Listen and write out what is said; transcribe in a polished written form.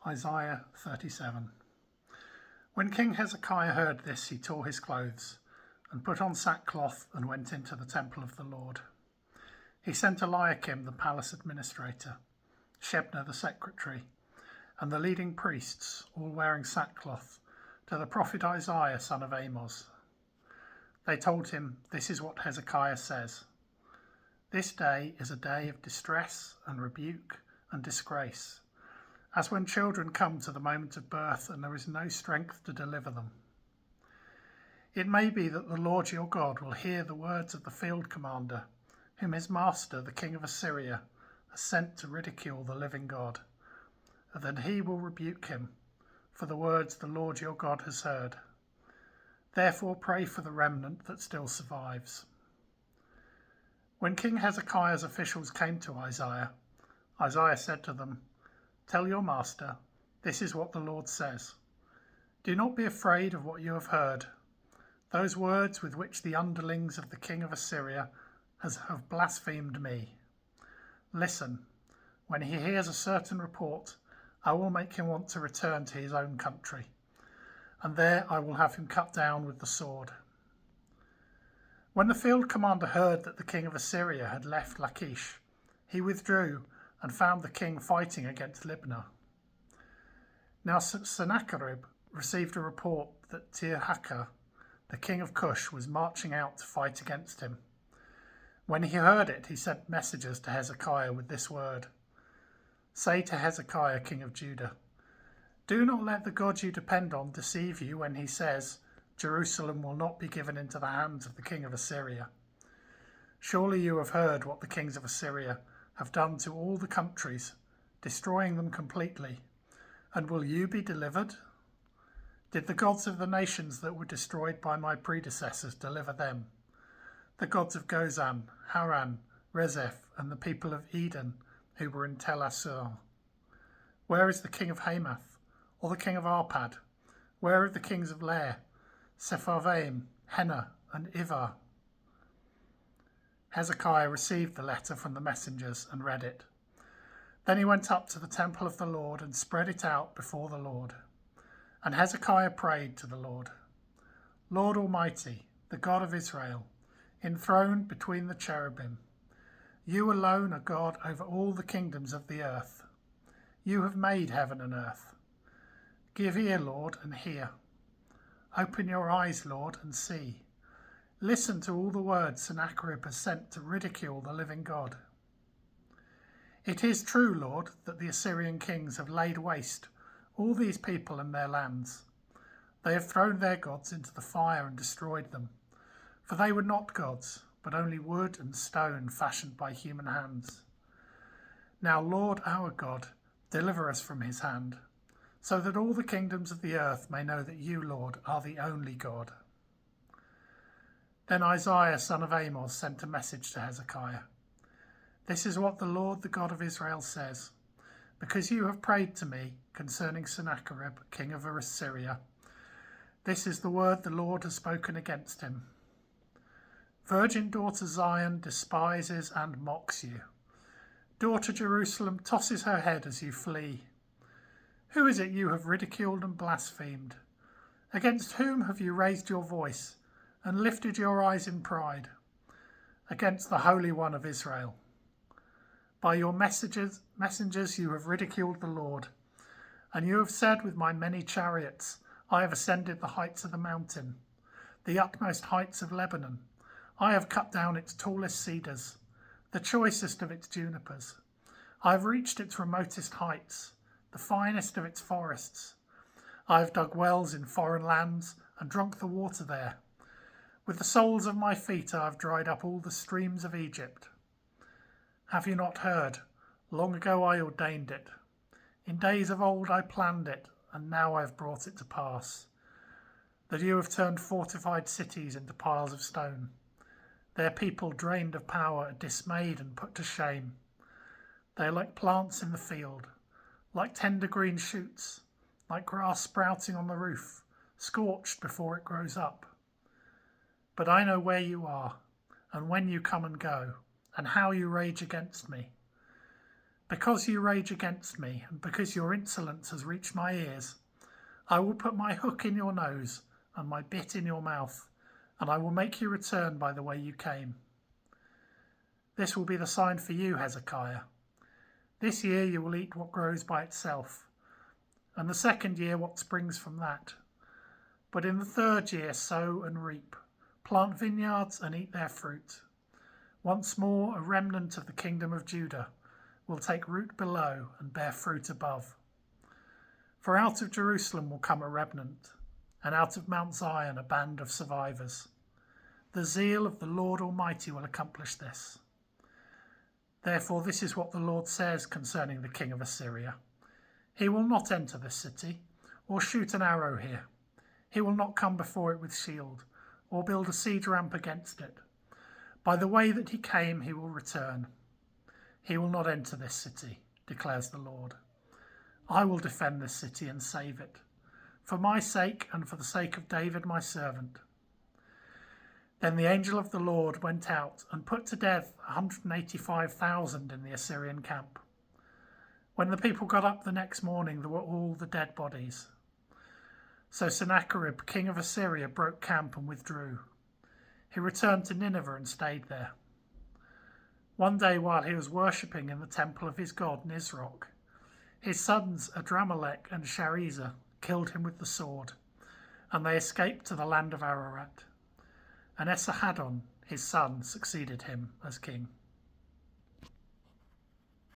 Isaiah 37. When King Hezekiah heard this, he tore his clothes and put on sackcloth and went into the temple of the Lord. He sent Eliakim, the palace administrator, Shebna, the secretary, and the leading priests, all wearing sackcloth, to the prophet Isaiah, son of Amos. They told him, "This is what Hezekiah says. This day is a day of distress and rebuke and disgrace, as when children come to the moment of birth and there is no strength to deliver them. It may be that the Lord your God will hear the words of the field commander, whom his master, the king of Assyria, has sent to ridicule the living God, and that he will rebuke him for the words the Lord your God has heard. Therefore pray for the remnant that still survives." When King Hezekiah's officials came to Isaiah, Isaiah said to them, "Tell your master, this is what the Lord says. Do not be afraid of what you have heard. Those words with which the underlings of the king of Assyria have blasphemed me. Listen, when he hears a certain report, I will make him want to return to his own country, and there I will have him cut down with the sword." When the field commander heard that the king of Assyria had left Lachish, he withdrew and found the king fighting against Libnah. Now Sennacherib received a report that Tirhakah, the king of Cush, was marching out to fight against him. When he heard it, he sent messengers to Hezekiah with this word: "Say to Hezekiah, king of Judah, do not let the God you depend on deceive you when he says, 'Jerusalem will not be given into the hands of the king of Assyria.' Surely you have heard what the kings of Assyria have done to all the countries, destroying them completely. And will you be delivered? Did the gods of the nations that were destroyed by my predecessors deliver them? The gods of Gozan, Haran, Rezeph, and the people of Eden who were in Tel Assur? Where is the king of Hamath, or the king of Arpad? Where are the kings of Lair, Sepharvaim, Hena, and Ivar?" Hezekiah received the letter from the messengers and read it. Then he went up to the temple of the Lord and spread it out before the Lord. And Hezekiah prayed to the Lord, "Lord Almighty, the God of Israel, enthroned between the cherubim, you alone are God over all the kingdoms of the earth. You have made heaven and earth. Give ear, Lord, and hear. Open your eyes, Lord, and see. Listen to all the words Sennacherib has sent to ridicule the living God. It is true, Lord, that the Assyrian kings have laid waste all these people and their lands. They have thrown their gods into the fire and destroyed them, for they were not gods, but only wood and stone fashioned by human hands. Now, Lord our God, deliver us from his hand, so that all the kingdoms of the earth may know that you, Lord, are the only God." Then Isaiah, son of Amos, sent a message to Hezekiah. "This is what the Lord, the God of Israel, says. Because you have prayed to me concerning Sennacherib, king of Assyria, this is the word the Lord has spoken against him. Virgin daughter Zion despises and mocks you. Daughter Jerusalem tosses her head as you flee. Who is it you have ridiculed and blasphemed? Against whom have you raised your voice and lifted your eyes in pride? Against the Holy One of Israel. By your messengers you have ridiculed the Lord, and you have said with my many chariots, I have ascended the heights of the mountain, the utmost heights of Lebanon. I have cut down its tallest cedars, the choicest of its junipers. I have reached its remotest heights, the finest of its forests. I have dug wells in foreign lands and drunk the water there. With the soles of my feet I have dried up all the streams of Egypt. Have you not heard? Long ago I ordained it. In days of old I planned it, and now I have brought it to pass. That you have turned fortified cities into piles of stone. Their people drained of power are dismayed and put to shame. They are like plants in the field, like tender green shoots, like grass sprouting on the roof, scorched before it grows up. But I know where you are, and when you come and go, and how you rage against me. Because you rage against me, and because your insolence has reached my ears, I will put my hook in your nose and my bit in your mouth, and I will make you return by the way you came. This will be the sign for you, Hezekiah. This year you will eat what grows by itself, and the second year what springs from that. But in the third year sow and reap, plant vineyards and eat their fruit. Once more a remnant of the kingdom of Judah will take root below and bear fruit above. For out of Jerusalem will come a remnant, and out of Mount Zion a band of survivors. The zeal of the Lord Almighty will accomplish this. Therefore this is what the Lord says concerning the king of Assyria. He will not enter this city, or shoot an arrow here. He will not come before it with shield, or build a siege ramp against it. By the way that he came he will return. He will not enter this city, declares the Lord. I will defend this city and save it, for my sake and for the sake of David my servant. Then the angel of the Lord went out and put to death 185,000 in the Assyrian camp. When the people got up the next morning, there were all the dead bodies. So Sennacherib, king of Assyria, broke camp and withdrew. He returned to Nineveh and stayed there. One day while he was worshipping in the temple of his god Nisroch, his sons Adramelech and Sharezer killed him with the sword, and they escaped to the land of Ararat. And Esarhaddon, his son, succeeded him as king.